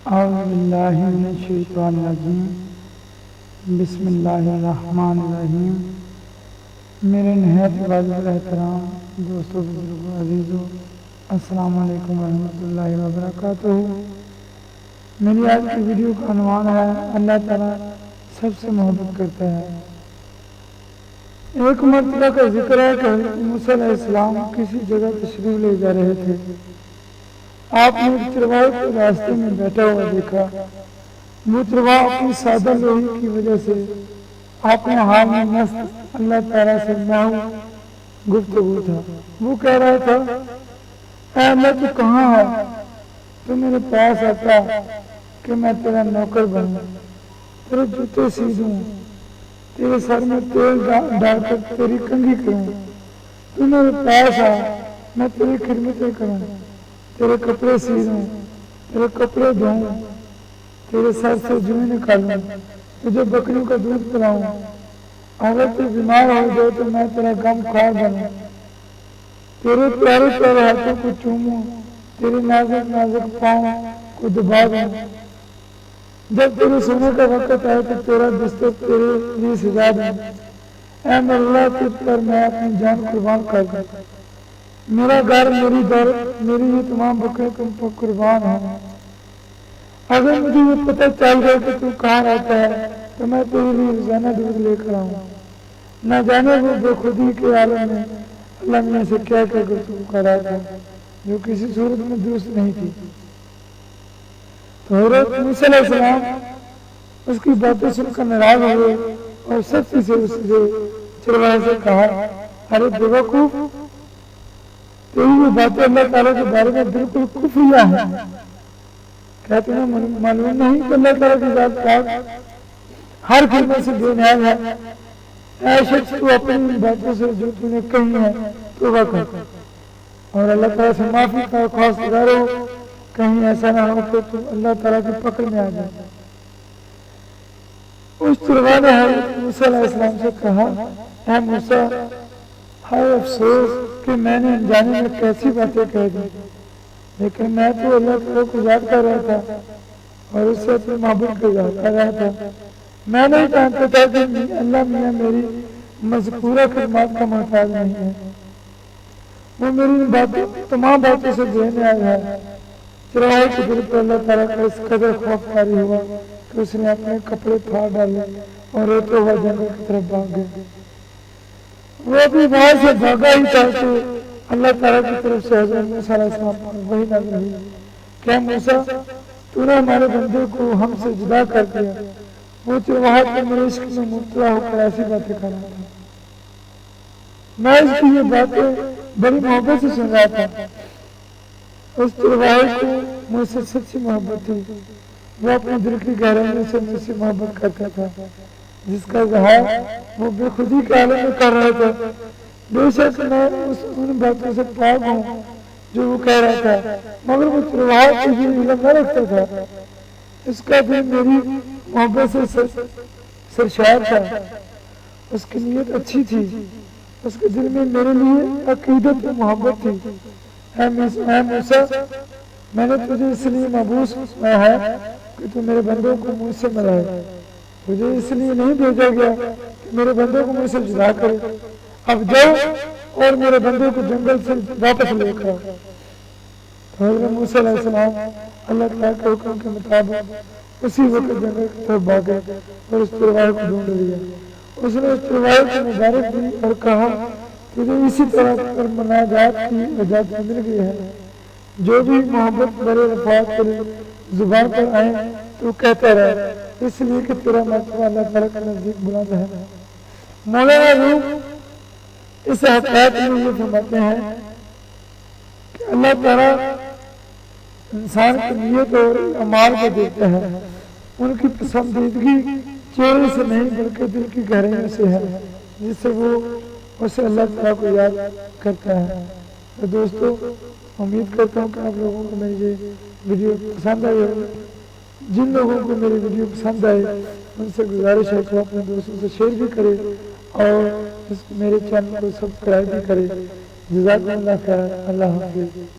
اعوذ باللہ من الشیطان الرجیم بسم اللہ الرحمن الرحیم۔ میرے نہایت واجب احترام دوستوں، بزرگوں، عزیزوں، السلام علیکم ورحمۃ اللہ وبرکاتہ۔ میری آج کی ویڈیو کا عنوان ہے اللہ تعالیٰ سب سے محبت کرتا ہے۔ ایک مرتبہ کا ذکر ہے کہ حضرت موسیٰ علیہ السلام کسی جگہ تشریف لے جا رہے تھے۔ آپ نے ایک چرواہے کو راستے میں بیٹھا ہوا دیکھا۔ وہ چرواہا اپنی سادہ لوہی کی وجہ سے اپنے حال میں مست اللہ تعالیٰ سے محو گفتگو تھا۔ وہ کہہ رہا تھا، اے اللہ تو کہاں ہے؟ تو میرے پاس آتا کہ میں تیرا نوکر بنوں، تیرے جوتے سی دوں، تیرے سر میں تیل ڈال کر تیری کنگھی کروں۔ تو میرے پاس آ، میں تیری خدمتیں کروں، تیرے کپڑے سی دوں، تیرے کپڑے دھوں، تیرے سر سے جوئیں نکالوں، تجھے بکریوں کا دودھ پلاؤں۔ اگر تو بیمار ہو جائے تو میں تیرا غم خوار بنوں، تیرے پیارے پیارے ہاتھوں کو چوموں، تیرے نازک نازک پاؤں کو دبا دوں۔ جب تیرے سونے کا وقت آئے تو تیرا بستر تیرے لیے سجا دوں۔ اے اللہ، تجھ پر میں اپنی جان قربان کر دوں۔ میرا گھر، میری دولت، میری یہ تمام بکرے تم پر قربان ہیں۔ اگر مجھے یہ پتہ چل گیا کہ تو کہاں رہتا ہے تو میں تیرے لیے روزانہ دودھ لے کر آؤں۔ نہ جانے وہ بے خودی کے عالم میں اللہ میاں سے کیا کیا گفتگو کر رہا تھا جو کسی صورت میں درست نہیں تھی۔ تو حضرت موسیٰ علیہ السلام اس کی باتیں سن کر ناراض ہوئے اور سختی سے اس چرواہے سے کہا، ارے بیوقوف، تیری یہ باتیں اللہ تعالیٰ کے بارے میں بالکل کفریہ ہیں۔ کیا تمہیں معلوم نہیں کہ اللہ تعالیٰ کی ذات پاک ہر خدمت سے بے نیاز ہے؟ اے شخص، تو اپنی باتوں سے جو تم نے کہی ہے توبہ کر اور اللہ تعالیٰ سے معافی کا خواست کرو، کہیں ایسا نہ ہو کہ تم اللہ تعالیٰ کی پکڑ میں آ جائے۔ اس چرواہے نے حضرت موسیٰ علیہ السلام سے کہا، اے موسیٰ، ہائے افسوس کہ میں نے انجانے میں کیسی باتیں کہہ دی، لیکن میں تو اللہ تعالیٰ کو یاد کر رہا تھا اور اس سے اپنے معبود کو یاد کر رہا تھا۔ میں نہیں جانتا تھا کہ اللہ میاں میری مذکورہ خدمات کا محتاج نہیں ہے، وہ میری تمام باتوں سے بے نیاز ہے۔ چرواہے کے دل پر اللہ تعالیٰ کا اس قدر خوف طاری ہوا کہ اس نے اپنے کپڑے پھاڑ ڈالے اور روتے ہوا جنگل کی طرف بھاگ گیا۔ وہ بھی وہاں سے بھاگا ہی تھا کہ اللہ تعالیٰ کی طرف سے حضرت موسیٰ علیہ السلام پر وحی نازل ہوئی کہ موسیٰ، تو نے ہمارے بندے کو ہم سے جدا کر دیا۔ وہ چرواہا تو میرے عشق میں مبتلا ہو کر ایسی باتیں کر رہا تھا، میں اس کی یہ باتیں بڑی محبت سے سن رہا تھا۔ اس چرواہے کو مجھ سے سچی محبت تھی، وہ اپنے دل کی گہرائی سے مجھ سے محبت کرتا تھا، جس کا اظہار وہ بے خودی کے عالم میں کر رہا تھا۔ بے شک میں ان باتوں سے پاک ہوں جو وہ کہہ رہا تھا، مگر وہ چرواہا کو یہ علم نہ رکھتا تھا۔ اس کا دل میری محبت سے سرشار تھا، اس کی نیت اچھی تھی، اس کے دل میں میرے لیے عقیدت و محبت تھی۔ اے موسیٰ، میں نے تجھے اس لیے مبعوث کیا ہے کہ تو میرے بندوں کو مجھ سے ملائے، تجھے اس لیے نہیں بھیجا گیا کہ میرے بندوں کو مجھ سے جدا کرے۔ اب جاؤ اور میرے بندوں کو جنگل سے واپس لے کر آؤ۔ حضرت موسیٰ علیہ السلام اللہ تعالیٰ کے حکم کے مطابق اسی وقت جنگل کی طرف بھاگے اور اس چرواہے کو ڈھونڈ لیا۔ اس نے اس چرواہے کو مبارک دی اور کہا، تجھے اسی طرح پر مناجات کی اجازت مل گئی ہے، جو بھی محبت برے وفات کے زبان پر آئیں تو کہتا رہے، اس لیے کہ تیرا مرتبہ اللہ تعالیٰ کے نزدیک بلند ہے۔ مولانا روم اس حقیقت میں یہ فرماتے ہیں کہ اللہ تعالیٰ انسان کی نیت اور اعمال کو دیکھتا ہے، ان کی پسندیدگی چہرے سے نہیں بلکہ دل کی گہرائیوں سے ہے، جس سے وہ اسے اللہ تعالیٰ کو یاد کرتا ہے۔ تو دوستو، امید کرتا ہوں کہ آپ لوگوں کو میری یہ ویڈیو پسند آئی ہوگی۔ جن لوگوں کو میری ویڈیو پسند آئے ان سے گزارش ہے کہ اپنے دوستوں سے شیئر بھی کرے اور میرے چینل کو سبسکرائب بھی کرے۔ جزاکم اللہ خیر، اللہ حافظ۔